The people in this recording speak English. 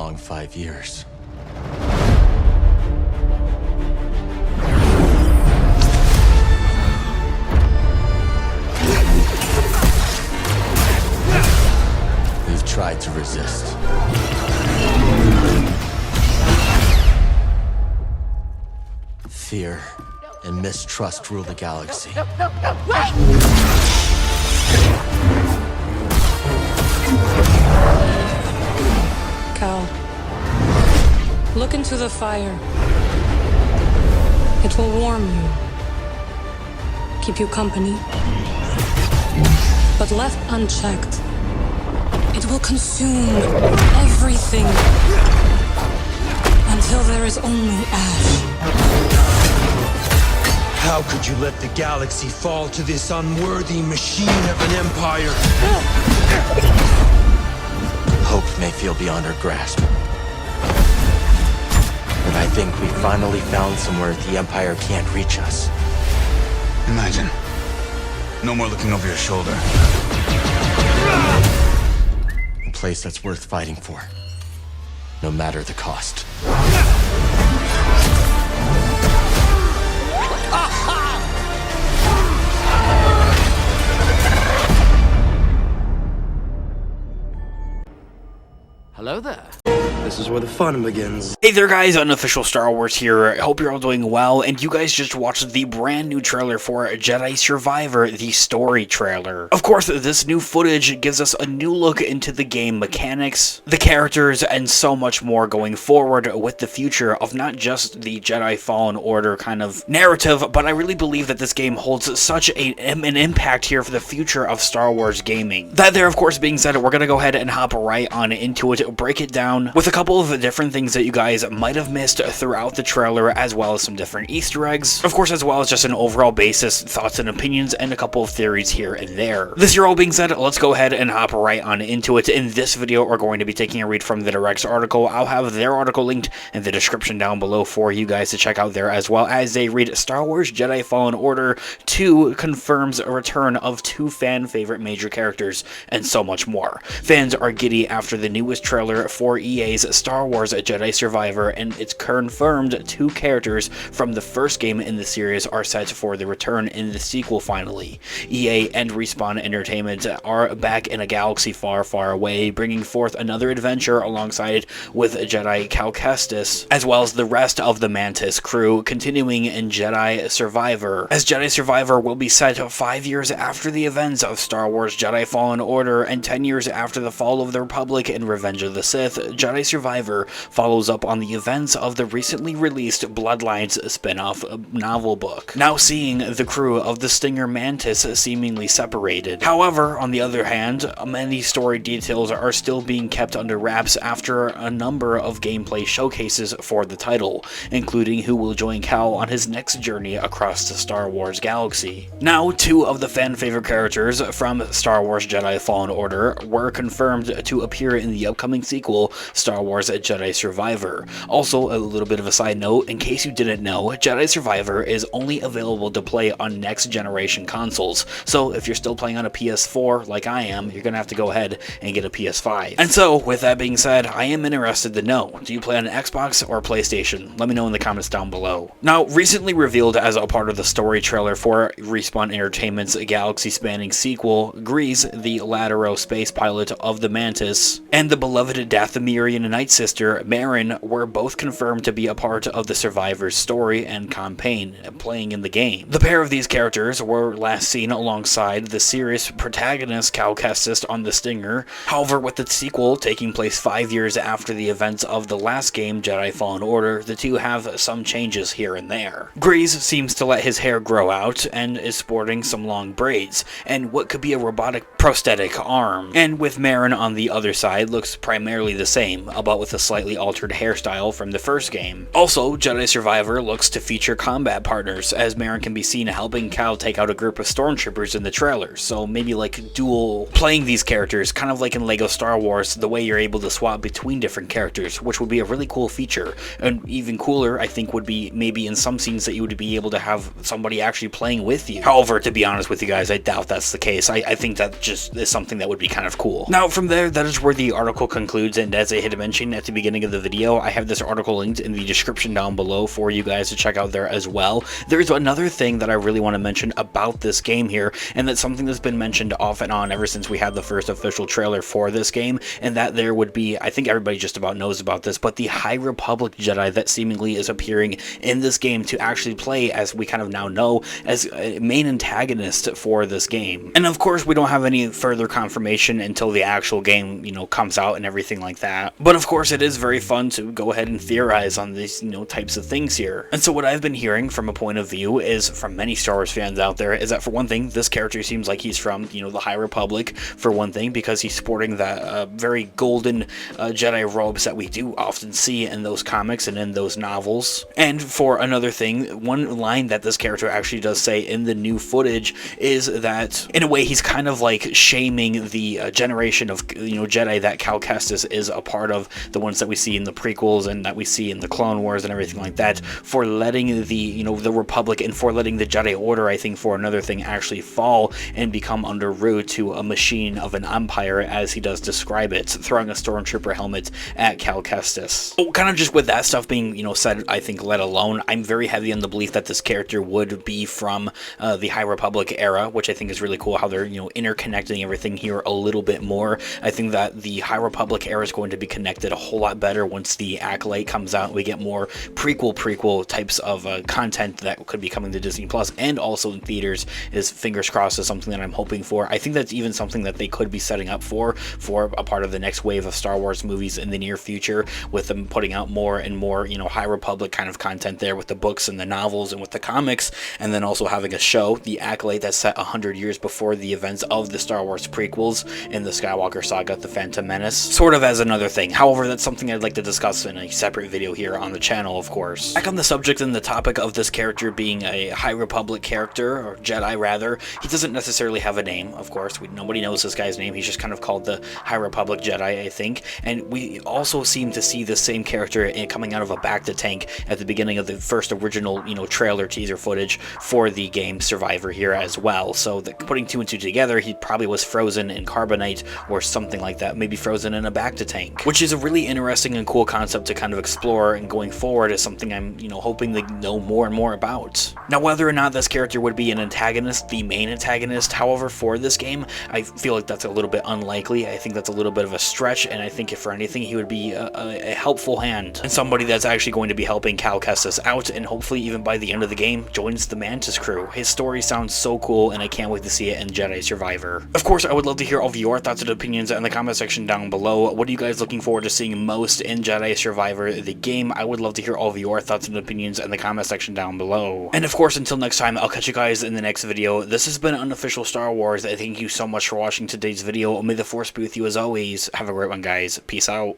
long 5 years. We've tried to resist. Fear and mistrust rule the galaxy. Wait! Cal, look into the fire. It will warm you, keep you company. But left unchecked, it will consume everything until there is only ash. How could you let the galaxy fall to this unworthy machine of an empire? Hope may feel beyond our grasp. But I think we finally found somewhere the Empire can't reach us. Imagine. No more looking over your shoulder. A place that's worth fighting for. No matter the cost. Hello there. This is where the fun begins. Hey there guys, Unofficial Star Wars here. I hope you're all doing well, and you guys just watched the brand new trailer for Jedi Survivor, the story trailer. Of course, this new footage gives us a new look into the game mechanics, the characters, and so much more going forward with the future of not just the Jedi Fallen Order kind of narrative, but I really believe that this game holds such an impact here for the future of Star Wars gaming. That there, of course, being said, we're gonna go ahead and hop right on into it, break it down with a couple of different things that you guys might have missed throughout the trailer, as well as some different Easter eggs, of course, as well as just an overall basis, thoughts and opinions, and a couple of theories here and there. This year all being said, let's go ahead and hop right on into it. In this video, we're going to be taking a read from the Direct's article. I'll have their article linked in the description down below for you guys to check out there, as well as they read Star Wars Jedi Fallen Order 2 confirms a return of 2 fan favorite major characters, and so much more. Fans are giddy after the newest trailer for EA's Star Wars Jedi Survivor, and it's confirmed 2 characters from the first game in the series are set for the return in the sequel finally. EA and Respawn Entertainment are back in a galaxy far, far away, bringing forth another adventure alongside with Jedi Cal Kestis, as well as the rest of the Mantis crew, continuing in Jedi Survivor. As Jedi Survivor will be set 5 years after the events of Star Wars Jedi Fallen Order and 10 years after the fall of the Republic and Revenge of the Sith, Jedi Survivor follows up on the events of the recently released Bloodlines spin-off novel book, now seeing the crew of the Stinger Mantis seemingly separated. However, on the other hand, many story details are still being kept under wraps after a number of gameplay showcases for the title, including who will join Cal on his next journey across the Star Wars galaxy. Now, 2 of the fan favorite characters from Star Wars Jedi Fallen Order were confirmed to appear in the upcoming sequel, Star Wars Jedi Survivor. Also, a little bit of a side note, in case you didn't know, Jedi Survivor is only available to play on next generation consoles, so if you're still playing on a PS4 like I am, you're gonna have to go ahead and get a PS5. And so, with that being said, I am interested to know, do you play on an Xbox or PlayStation? Let me know in the comments down below. Now, recently revealed as a part of the story trailer for Respawn Entertainment's galaxy-spanning sequel, Grease, the Latero space pilot of the Mantis, and the beloved Dathomirian Night Sister, Marin, were both confirmed to be a part of the Survivor's story and campaign playing in the game. The pair of these characters were last seen alongside the series protagonist Cal Kestis on the Stinger. However, with the sequel taking place 5 years after the events of the last game, Jedi Fallen Order, the two have some changes here and there. Grease seems to let his hair grow out and is sporting some long braids, and what could be a robotic prosthetic arm. And with Marin on the other side, looks primarily the same, but with a slightly altered hairstyle from the first game. Also, Jedi Survivor looks to feature combat partners, as Marin can be seen helping Cal take out a group of stormtroopers in the trailer, so maybe like dual playing these characters, kind of like in LEGO Star Wars, the way you're able to swap between different characters, which would be a really cool feature. And even cooler, I think, would be maybe in some scenes that you would be able to have somebody actually playing playing with you. However, to be honest with you guys, I doubt that's the case. I think that just is something that would be kind of cool. Now, from there, that is where the article concludes, and as I had mentioned at the beginning of the video, I have this article linked in the description down below for you guys to check out there as well. There's another thing that I really want to mention about this game here, and that's something that's been mentioned off and on ever since we had the first official trailer for this game, and that there would be, I think everybody just about knows about this, but the High Republic Jedi that seemingly is appearing in this game to actually play, as we kind of now know, as a main antagonist for this game. And of course, we don't have any further confirmation until the actual game, you know, comes out and everything like that. But of course, it is very fun to go ahead and theorize on these, you know, types of things here. And so what I've been hearing from a point of view is, from many Star Wars fans out there, is that for one thing, this character seems like he's from, you know, the High Republic, for one thing, because he's sporting that very golden Jedi robes that we do often see in those comics and in those novels. And for another thing, one line that this character actually does say in the new footage is that, in a way, he's kind of like shaming the generation of, you know, Jedi that Cal Kestis is a part of, the ones that we see in the prequels and that we see in the Clone Wars and everything like that, for letting the, you know, the Republic, and for letting the Jedi Order, I think, for another thing, actually fall and become under root to a machine of an empire, as he does describe it, throwing a stormtrooper helmet at Cal Kestis. So kind of just with that stuff being, you know, said, I think, let alone, I'm very heavy on the belief that this character would be from the High Republic era, which I think is really cool how they're, you know, interconnecting everything here a little bit more. I think that the High Republic era is going to be connected a whole lot better once the Acolyte comes out and we get more prequel types of content that could be coming to Disney Plus and also in theaters, is, fingers crossed, is something that I'm hoping for. I think that's even something that they could be setting up for a part of the next wave of Star Wars movies in the near future, with them putting out more and more, you know, High Republic kind of content there with the books and the novels and with the comics, and then also having a show, The Acolyte, that's set 100 years before the events of the Star Wars prequels in the Skywalker Saga, The Phantom Menace, sort of as another thing. However, that's something I'd like to discuss in a separate video here on the channel, of course. Back on the subject and the topic of this character being a High Republic character, or Jedi rather, he doesn't necessarily have a name, of course. Nobody knows this guy's name. He's just kind of called the High Republic Jedi, I think. And we also seem to see the same character coming out of a bacta tank at the beginning of the first original, you know, trailer teaser footage for the game Survivor here as well. So putting two and two together, he probably was frozen in carbonite or something like that, maybe frozen in a bacta tank, which is a really interesting and cool concept to kind of explore, and going forward is something I'm, you know, hoping to know more and more about. Now, whether or not this character would be an antagonist, the main antagonist, however, for this game, I feel like that's a little bit unlikely. I think that's a little bit of a stretch, and I think if for anything, he would be a helpful hand, and somebody that's actually going to be helping Cal Kestis out, and hopefully even by the end of the game joins the Mantis crew. His story sounds so cool, and I can't wait to see it in Jedi Survivor. Of course, I would love to hear all of your thoughts and opinions in the comment section down below. What are you guys looking forward to seeing most in Jedi Survivor, the game? I would love to hear all of your thoughts and opinions in the comment section down below. And of course, until next time, I'll catch you guys in the next video. This has been Unofficial Star Wars. Thank you so much for watching today's video. May the Force be with you as always. Have a great one, guys. Peace out.